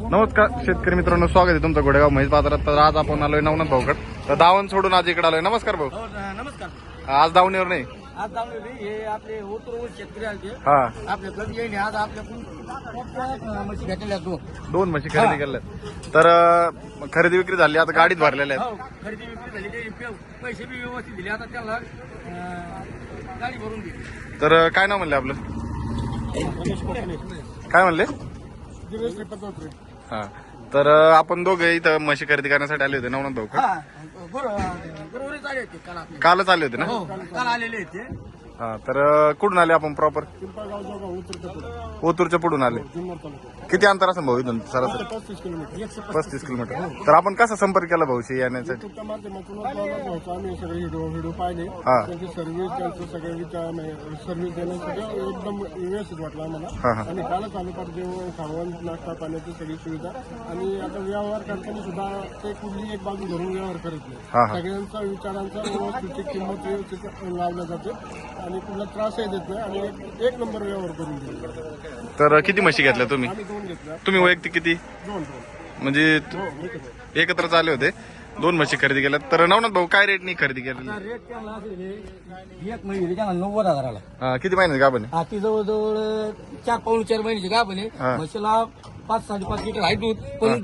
नमस्कार शेतकरी मित्रांनो, स्वागत आहे तुमचं घोडेगाव म्हैस बाजारात. तर आज आपण आलोय नवनाथ भाऊकड. तर दावण सोडून आज इकडे आलोय. नमस्कार भाऊ. नमस्कार. आज दावणीवर नाही. आज जाऊन हे आपले ओतूर शेतकरी आले हा, आपल्याकडे येईल. आज आपल्याकडून म्हशी घेतलेल्या दोन म्हशी खरेदी केल्यात. तर खरेदी विक्री झाली, आता गाडीत भरलेल्या आहेत. खरेदी विक्री झाली. ते पैसे बी व्यवस्थित दिले. आता त्याला गाडी भरून दिली. तर काय नाव म्हणले आपलं? काय म्हणले? हा, तर आपण दोघे इथं म्हशी खरेदी करण्यासाठी आले होते नवनाथ भाऊकड. बरोबर आले होते काल आपले. कालच आले होते ना? काल आलेले होते. हा, तर कुठून आले आपण? प्रॉपर ओतूरच्या पुढून आले. किती अंतर असेल भाऊ इथून सरासरी? 35 किलोमीटर. तर आपण कसा संपर्क केला भाऊशी येण्यासाठी? आम्ही सगळे व्हिडिओ पाहिले. हा, त्यांची सर्व्हिस, त्यांचं सगळं सर्व्हिस देण्यासाठी एकदम व्यवस्थित वाटलं हा, आम्हाला. हा. आणि कालच आलो तर जेवण खावण नाश्ता पाण्याची सगळी सुविधा. आणि आता व्यवहार करताना सुद्धा ते कुठली एक बाजू धरून व्यवहार करत नाही. हा, हा. सगळ्यांचा विचारांचा व्यवस्थित किंमत व्यवस्थित लावल्या जाते आणि कुठला त्रासही देत नाही आणि एक नंबर व्यवहार करून देतो. तर किती म्हशी घेतल्या तुम्ही? आम्ही 2 घेतल्या. तुम्ही वैयक्तिक किती? 2 म्हणजे एकत्रच आले होते? 2 म्हशी खरेदी केल्या. तर नवनाथ भाऊ काय रेटनी खरेदी केलेली? रेट त्याला एक महिने त्याला 90,000 हा, किती महिन्यात गाभण आहे? हा, ती जवळजवळ 4-4.5 महिन्याची गाभ आहे. हा. म्हशीला 5-5.5 लिटर आहे दूध, पण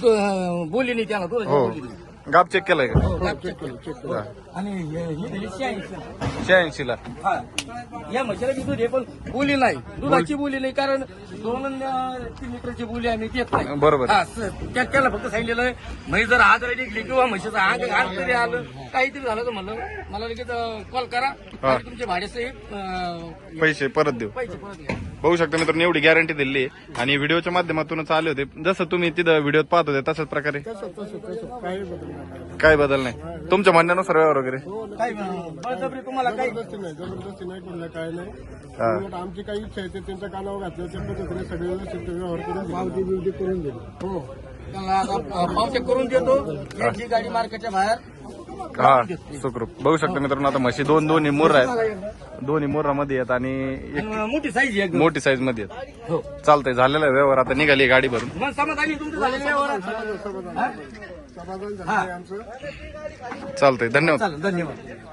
बोलली नाही त्याला. दूध हो, बोलली नाही. गाभ चेक केलाय का? हो, गाभ check केलं. आणि ही दिली 86. 86 ला. हा, या म्हशीला बी दूध आहे, पण बोली नाही. दुधाची बोली नाही, कारण 2-3 लिटरची बोली आम्ही देत नाही. बरोबर. हा, त्याला फक्त सांगितलेलं आहे, म्हैस जर आजारी निघली किंवा म्हशीचं आग तरी आलं, काहीतरी झालं तर म्हणलं मला लगेच कॉल करा आणि तुमचे भाड्याचे पैसे परत देऊ. पैसे परत घ्या. बघू शकता मित्रांनो, एवढी गॅरंटी दिली आहे. आणि व्हिडिओच्या माध्यमातूनच आले होते. जसं तुम्ही तिथं व्हिडिओत पाहत होते तसंच प्रकारे तसं काही बदल नाही. काय बदल नाही तुमच्या म्हणण्यानुसार व्यवहार वगैरे? काही बळजबरी तुम्हाला काही जबरदस्ती नाही कुठलं काय नाही. हा. उलट आमची काही इच्छा आहे ते त्यांच्या कानावर घातलं त्या पद्धतीने सगळे व्यवस्थित व्यवहार करून पावती बिवती करून दिली. हो, त्याला आता पावते करून देतो. यांची गाडी मार्केटच्या बाहेर. हा, सुखरूप. बघू शकता मित्रांनो, आता म्हशी दोन्ही मुर्रा आहेत. दोन्ही मुर्रा मध्ये आहेत आणि एक मोठी साईज आहे. मोठी साईज मध्ये आहेत. हो, चालतंय, झालेला आहे व्यवहार. आता निघाली गाडी भरून. मग समाधानी तुमचं झालेलं व्यवहार. समाधान झालं आमचं. चालतंय, धन्यवाद. चालेल, धन्यवाद.